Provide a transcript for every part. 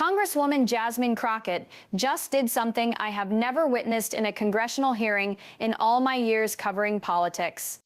Congresswoman Jasmine Crockett just did something I have never witnessed in a congressional hearing in all my years covering politics.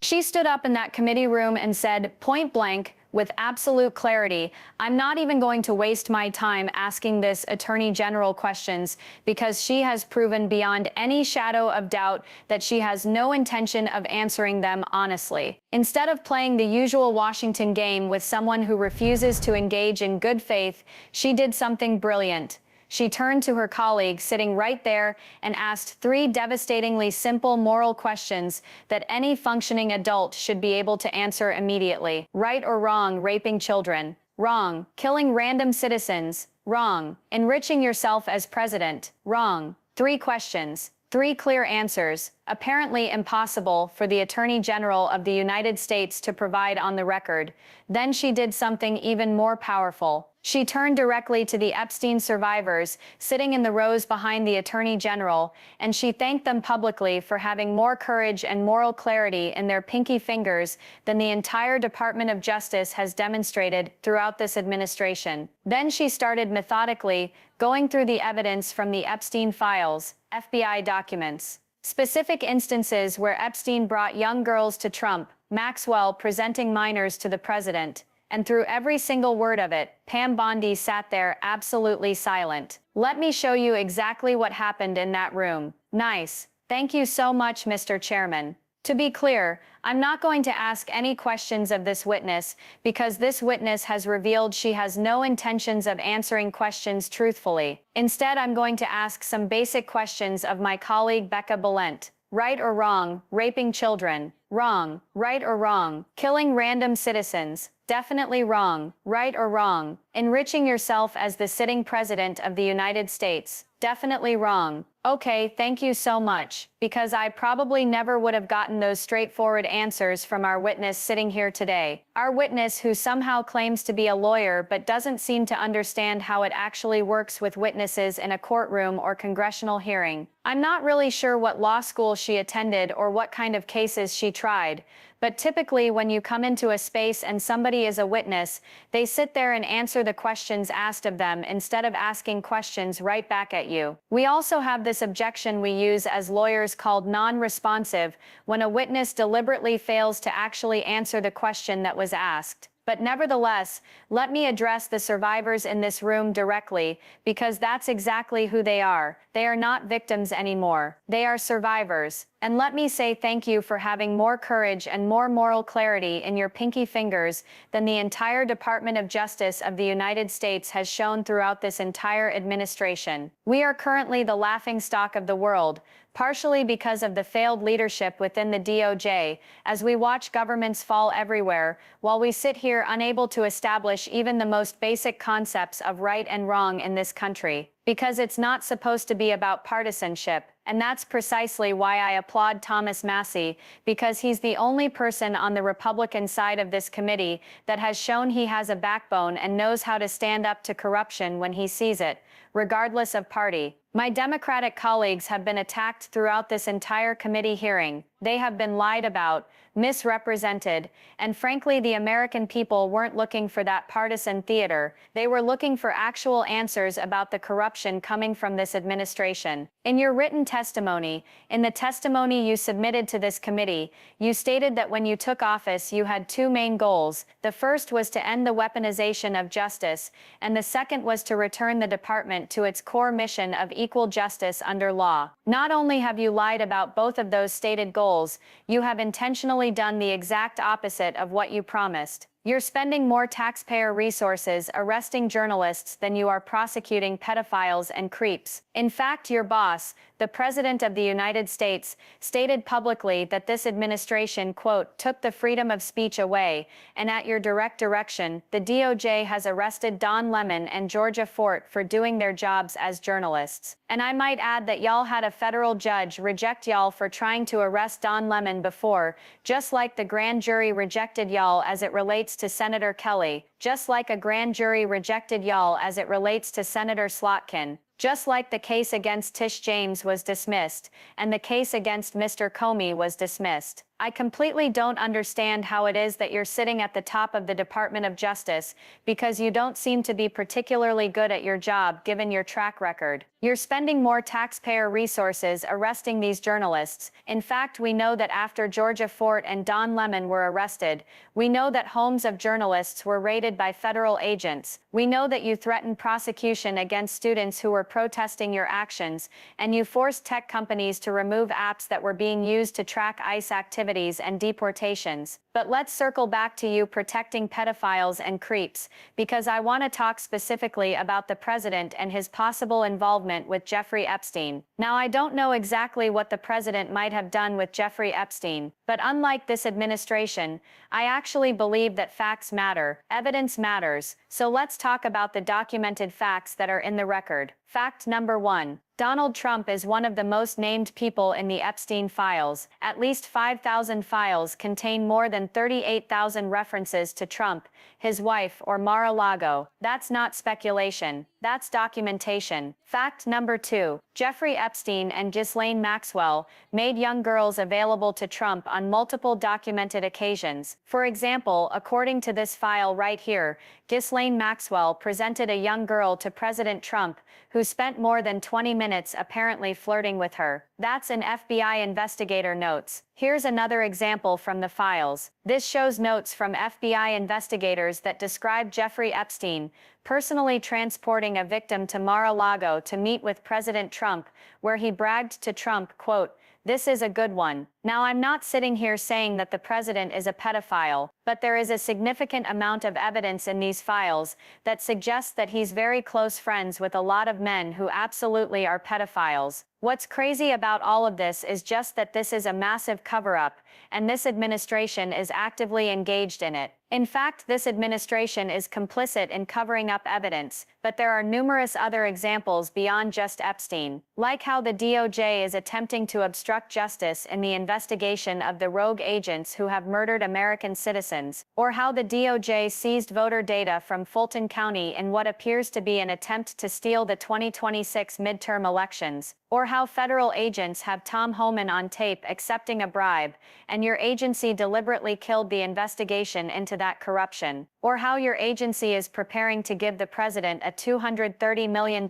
She stood up in that committee room and said, point blank, with absolute clarity, I'm not even going to waste my time asking this Attorney General questions because she has proven beyond any shadow of doubt that she has no intention of answering them honestly. Instead of playing the usual Washington game with someone who refuses to engage in good faith, she did something brilliant. She turned to her colleague sitting right there and asked three devastatingly simple moral questions that any functioning adult should be able to answer immediately. Right or wrong, raping children? Wrong. Killing random citizens? Wrong. Enriching yourself as president? Wrong. Three questions. Three clear answers, apparently impossible for the Attorney General of the United States to provide on the record. Then she did something even more powerful. She turned directly to the Epstein survivors sitting in the rows behind the Attorney General, and she thanked them publicly for having more courage and moral clarity in their pinky fingers than the entire Department of Justice has demonstrated throughout this administration. Then she started methodically going through the evidence from the Epstein files, FBI documents, specific instances where Epstein brought young girls to Trump, Maxwell presenting minors to the president, and through every single word of it, Pam Bondi sat there absolutely silent. Let me show you exactly what happened in that room. Nice. Thank you so much, Mr. Chairman. To be clear, I'm not going to ask any questions of this witness because this witness has revealed she has no intentions of answering questions truthfully. Instead, I'm going to ask some basic questions of my colleague Becca Balint. Right or wrong, raping children? Wrong. Right or wrong, killing random citizens? Definitely wrong. Right or wrong, enriching yourself as the sitting president of the United States? Definitely wrong. Okay, thank you so much, because I probably never would have gotten those straightforward answers from our witness sitting here today. Our witness who somehow claims to be a lawyer but doesn't seem to understand how it actually works with witnesses in a courtroom or congressional hearing. I'm not really sure what law school she attended or what kind of cases she tried, but typically when you come into a space and somebody is a witness, they sit there and answer the questions asked of them instead of asking questions right back at you. We also have this objection we use as lawyers called non-responsive, when a witness deliberately fails to actually answer the question that was asked. But nevertheless, let me address the survivors in this room directly, because that's exactly who they are. They are not victims anymore. They are survivors. And let me say thank you for having more courage and more moral clarity in your pinky fingers than the entire Department of Justice of the United States has shown throughout this entire administration. We are currently the laughingstock of the world, partially because of the failed leadership within the DOJ, as we watch governments fall everywhere, while we sit here unable to establish even the most basic concepts of right and wrong in this country. Because it's not supposed to be about partisanship, and that's precisely why I applaud Thomas Massie, because he's the only person on the Republican side of this committee that has shown he has a backbone and knows how to stand up to corruption when he sees it, regardless of party. My Democratic colleagues have been attacked throughout this entire committee hearing. They have been lied about, misrepresented, and frankly, the American people weren't looking for that partisan theater. They were looking for actual answers about the corruption coming from this administration. In your written testimony, in the testimony you submitted to this committee, you stated that when you took office, you had two main goals. The first was to end the weaponization of justice, and the second was to return the department to its core mission of equal justice under law. Not only have you lied about both of those stated goals, you have intentionally done the exact opposite of what you promised. You're spending more taxpayer resources arresting journalists than you are prosecuting pedophiles and creeps. In fact, your boss, the President of the United States, stated publicly that this administration, quote, took the freedom of speech away, and at your direct direction, the DOJ has arrested Don Lemon and Georgia Fort for doing their jobs as journalists. And I might add that y'all had a federal judge reject y'all for trying to arrest Don Lemon before, just like the grand jury rejected y'all as it relates to Senator Kelly, just like a grand jury rejected y'all as it relates to Senator Slotkin, just like the case against Tish James was dismissed, and the case against Mr. Comey was dismissed. I completely don't understand how it is that you're sitting at the top of the Department of Justice, because you don't seem to be particularly good at your job given your track record. You're spending more taxpayer resources arresting these journalists. In fact, we know that after Georgia Fort and Don Lemon were arrested, we know that homes of journalists were raided by federal agents. We know that you threatened prosecution against students who were protesting your actions, and you forced tech companies to remove apps that were being used to track ICE activities and deportations. But let's circle back to you protecting pedophiles and creeps, because I want to talk specifically about the president and his possible involvement with Jeffrey Epstein. Now, I don't know exactly what the president might have done with Jeffrey Epstein, but unlike this administration, I actually believe that facts matter, evidence matters. So let's talk about the documented facts that are in the record. Fact number 1. Donald Trump is one of the most named people in the Epstein files. At least 5,000 files contain more than 38,000 references to Trump, his wife, or Mar-a-Lago. That's not speculation. That's documentation. Fact number 2. Jeffrey Epstein and Ghislaine Maxwell made young girls available to Trump on multiple documented occasions. For example, according to this file right here, Ghislaine Maxwell presented a young girl to President Trump, who spent more than 20 minutes apparently flirting with her. That's an FBI investigator notes. Here's another example from the files. This shows notes from FBI investigators that describe Jeffrey Epstein personally transporting a victim to Mar-a-Lago to meet with President Trump, where he bragged to Trump, quote, "This is a good one." Now, I'm not sitting here saying that the president is a pedophile, but there is a significant amount of evidence in these files that suggests that he's very close friends with a lot of men who absolutely are pedophiles. What's crazy about all of this is just that this is a massive cover-up, and this administration is actively engaged in it. In fact, this administration is complicit in covering up evidence, but there are numerous other examples beyond just Epstein, like how the DOJ is attempting to obstruct justice in the investigation of the rogue agents who have murdered American citizens, or how the DOJ seized voter data from Fulton County in what appears to be an attempt to steal the 2026 midterm elections, or how federal agents have Tom Homan on tape accepting a bribe, and your agency deliberately killed the investigation into that corruption, or how your agency is preparing to give the president a $230 million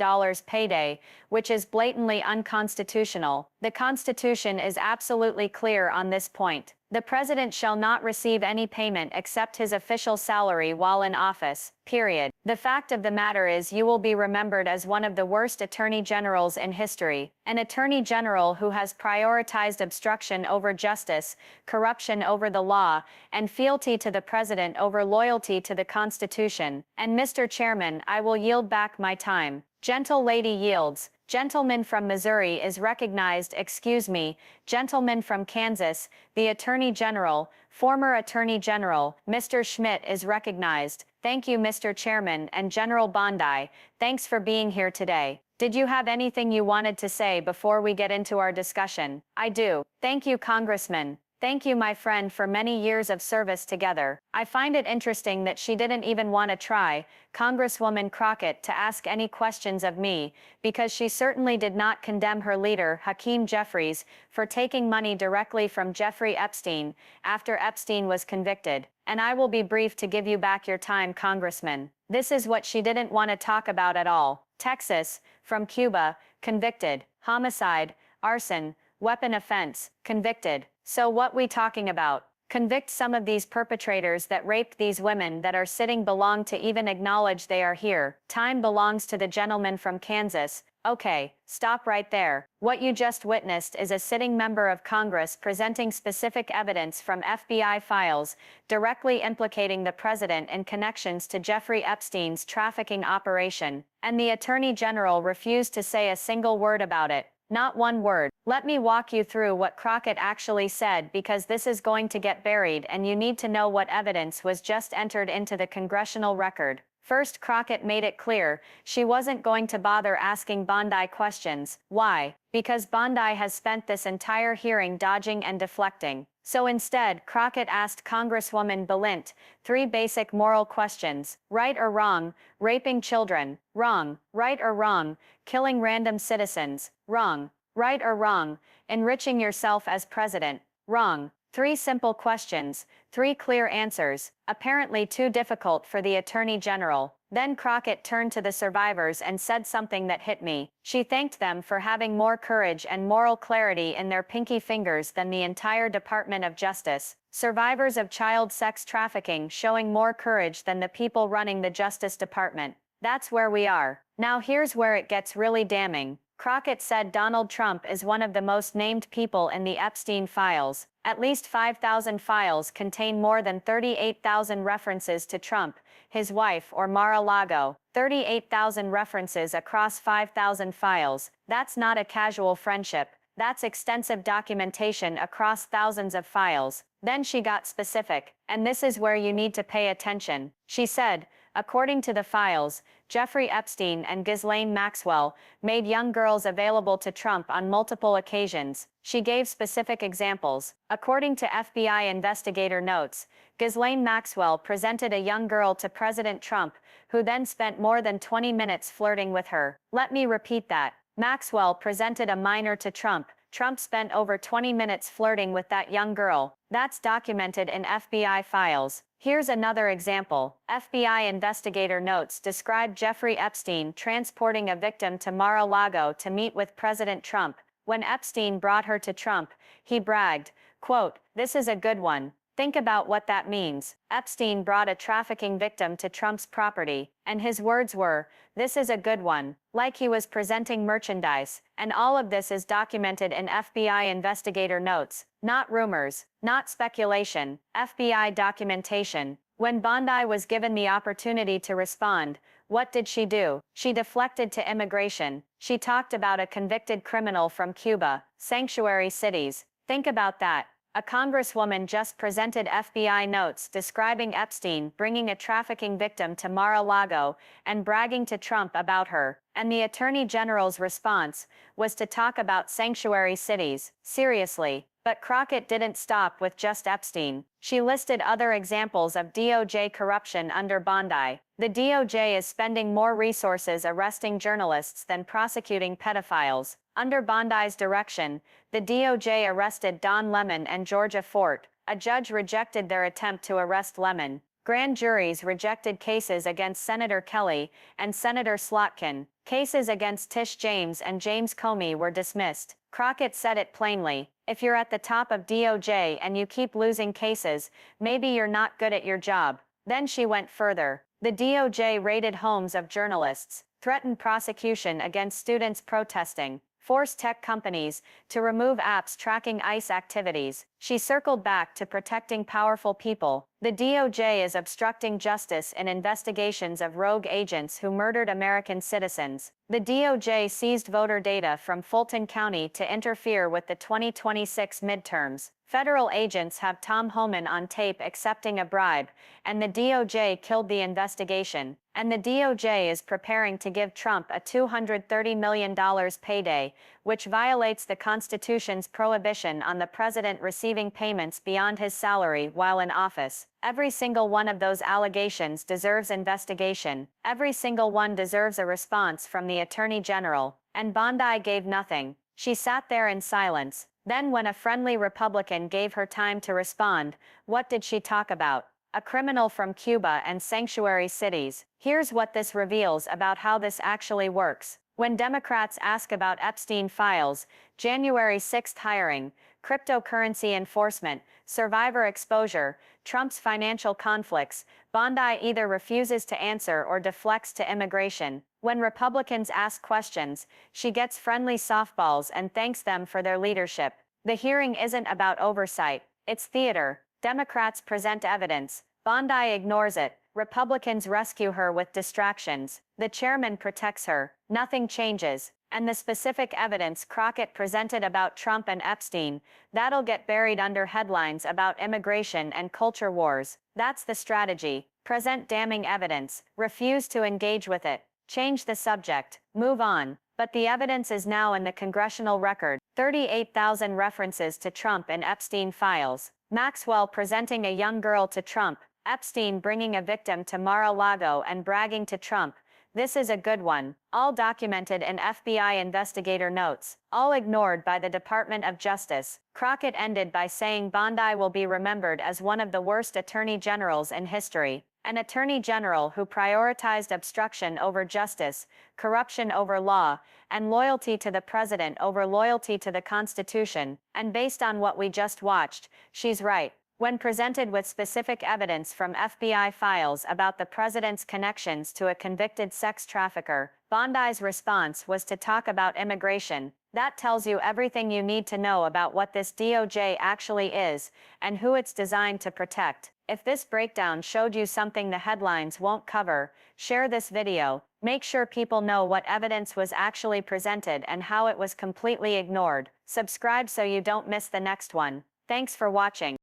payday, which is blatantly unconstitutional. The Constitution is absolutely clear on this point. The president shall not receive any payment except his official salary while in office, period. The fact of the matter is you will be remembered as one of the worst attorney generals in history, an attorney general who has prioritized obstruction over justice, corruption over the law, and fealty to the president over loyalty to the Constitution. And Mr. Chairman, I will yield back my time. Gentle lady yields. Gentleman from Missouri is recognized. Excuse me. Gentleman from Kansas, the Attorney General, former Attorney General, Mr. Schmidt is recognized. Thank you, Mr. Chairman, and General Bondi. Thanks for being here today. Did you have anything you wanted to say before we get into our discussion? I do. Thank you, Congressman. Thank you, my friend, for many years of service together. I find it interesting that she didn't even want to try, Congresswoman Crockett, to ask any questions of me, because she certainly did not condemn her leader, Hakeem Jeffries, for taking money directly from Jeffrey Epstein after Epstein was convicted. And I will be brief to give you back your time, Congressman. This is what she didn't want to talk about at all. Texas, from Cuba, convicted. Homicide, arson, weapon offense, convicted. So what we talking about? Convict some of these perpetrators that raped these women that are sitting belong to even acknowledge they are here. Time belongs to the gentleman from Kansas. Okay, stop right there. What you just witnessed is a sitting member of Congress presenting specific evidence from FBI files directly implicating the president in connections to Jeffrey Epstein's trafficking operation, and the Attorney General refused to say a single word about it. Not one word. Let me walk you through what Crockett actually said, because this is going to get buried and you need to know what evidence was just entered into the congressional record. First, Crockett made it clear she wasn't going to bother asking Bondi questions. Why? Because Bondi has spent this entire hearing dodging and deflecting. So instead, Crockett asked Congresswoman Balint 3 basic moral questions. Right or wrong, raping children? Wrong. Right or wrong, killing random citizens? Wrong. Right or wrong, enriching yourself as president? Wrong. 3 simple questions, 3 clear answers, apparently too difficult for the Attorney General. Then Crockett turned to the survivors and said something that hit me. She thanked them for having more courage and moral clarity in their pinky fingers than the entire Department of Justice. Survivors of child sex trafficking showing more courage than the people running the Justice Department. That's where we are. Now here's where it gets really damning. Crockett said Donald Trump is one of the most named people in the Epstein files. At least 5,000 files contain more than 38,000 references to Trump, his wife or Mar-a-Lago. 38,000 references across 5,000 files. That's not a casual friendship. That's extensive documentation across thousands of files. Then she got specific, and this is where you need to pay attention. She said, according to the files, Jeffrey Epstein and Ghislaine Maxwell made young girls available to Trump on multiple occasions. She gave specific examples. According to FBI investigator notes, Ghislaine Maxwell presented a young girl to President Trump, who then spent more than 20 minutes flirting with her. Let me repeat that. Maxwell presented a minor to Trump. Trump spent over 20 minutes flirting with that young girl. That's documented in FBI files. Here's another example. FBI investigator notes describe Jeffrey Epstein transporting a victim to Mar-a-Lago to meet with President Trump. When Epstein brought her to Trump, he bragged, quote, "This is a good one." Think about what that means. Epstein brought a trafficking victim to Trump's property, and his words were, "This is a good one," like he was presenting merchandise, and all of this is documented in FBI investigator notes, not rumors, not speculation, FBI documentation. When Bondi was given the opportunity to respond, what did she do? She deflected to immigration. She talked about a convicted criminal from Cuba, sanctuary cities. Think about that. A congresswoman just presented FBI notes describing Epstein bringing a trafficking victim to Mar-a-Lago and bragging to Trump about her, and the Attorney General's response was to talk about sanctuary cities. Seriously. But Crockett didn't stop with just Epstein. She listed other examples of DOJ corruption under Bondi. The DOJ is spending more resources arresting journalists than prosecuting pedophiles. Under Bondi's direction, the DOJ arrested Don Lemon and Georgia Fort. A judge rejected their attempt to arrest Lemon. Grand juries rejected cases against Senator Kelly and Senator Slotkin. Cases against Tish James and James Comey were dismissed. Crockett said it plainly. If you're at the top of DOJ and you keep losing cases, maybe you're not good at your job. Then she went further. The DOJ raided homes of journalists, threatened prosecution against students protesting, forced tech companies to remove apps tracking ICE activities. She circled back to protecting powerful people. The DOJ is obstructing justice in investigations of rogue agents who murdered American citizens. The DOJ seized voter data from Fulton County to interfere with the 2026 midterms. Federal agents have Tom Homan on tape accepting a bribe, and the DOJ killed the investigation. And the DOJ is preparing to give Trump a $230 million payday, which violates the Constitution's prohibition on the president receiving payments beyond his salary while in office. Every single one of those allegations deserves investigation. Every single one deserves a response from the Attorney General. And Bondi gave nothing. She sat there in silence. Then when a friendly Republican gave her time to respond, what did she talk about? A criminal from Cuba and sanctuary cities. Here's what this reveals about how this actually works. When Democrats ask about Epstein files, January 6th hiring, cryptocurrency enforcement, survivor exposure, Trump's financial conflicts, Bondi either refuses to answer or deflects to immigration. When Republicans ask questions, she gets friendly softballs and thanks them for their leadership. The hearing isn't about oversight, it's theater. Democrats present evidence. Bondi ignores it. Republicans rescue her with distractions. The chairman protects her. Nothing changes. And the specific evidence Crockett presented about Trump and Epstein, that'll get buried under headlines about immigration and culture wars. That's the strategy. Present damning evidence. Refuse to engage with it. Change the subject. Move on. But the evidence is now in the congressional record. 38,000 references to Trump and Epstein files. Maxwell presenting a young girl to Trump. Epstein bringing a victim to Mar-a-Lago and bragging to Trump. This is a good one. All documented in FBI investigator notes, all ignored by the Department of Justice. Crockett ended by saying Bondi will be remembered as one of the worst attorney generals in history. An attorney general who prioritized obstruction over justice, corruption over law, and loyalty to the president over loyalty to the Constitution. And based on what we just watched, she's right. When presented with specific evidence from FBI files about the president's connections to a convicted sex trafficker, Bondi's response was to talk about immigration. That tells you everything you need to know about what this DOJ actually is, and who it's designed to protect. If this breakdown showed you something the headlines won't cover, share this video. Make sure people know what evidence was actually presented and how it was completely ignored. Subscribe so you don't miss the next one. Thanks for watching.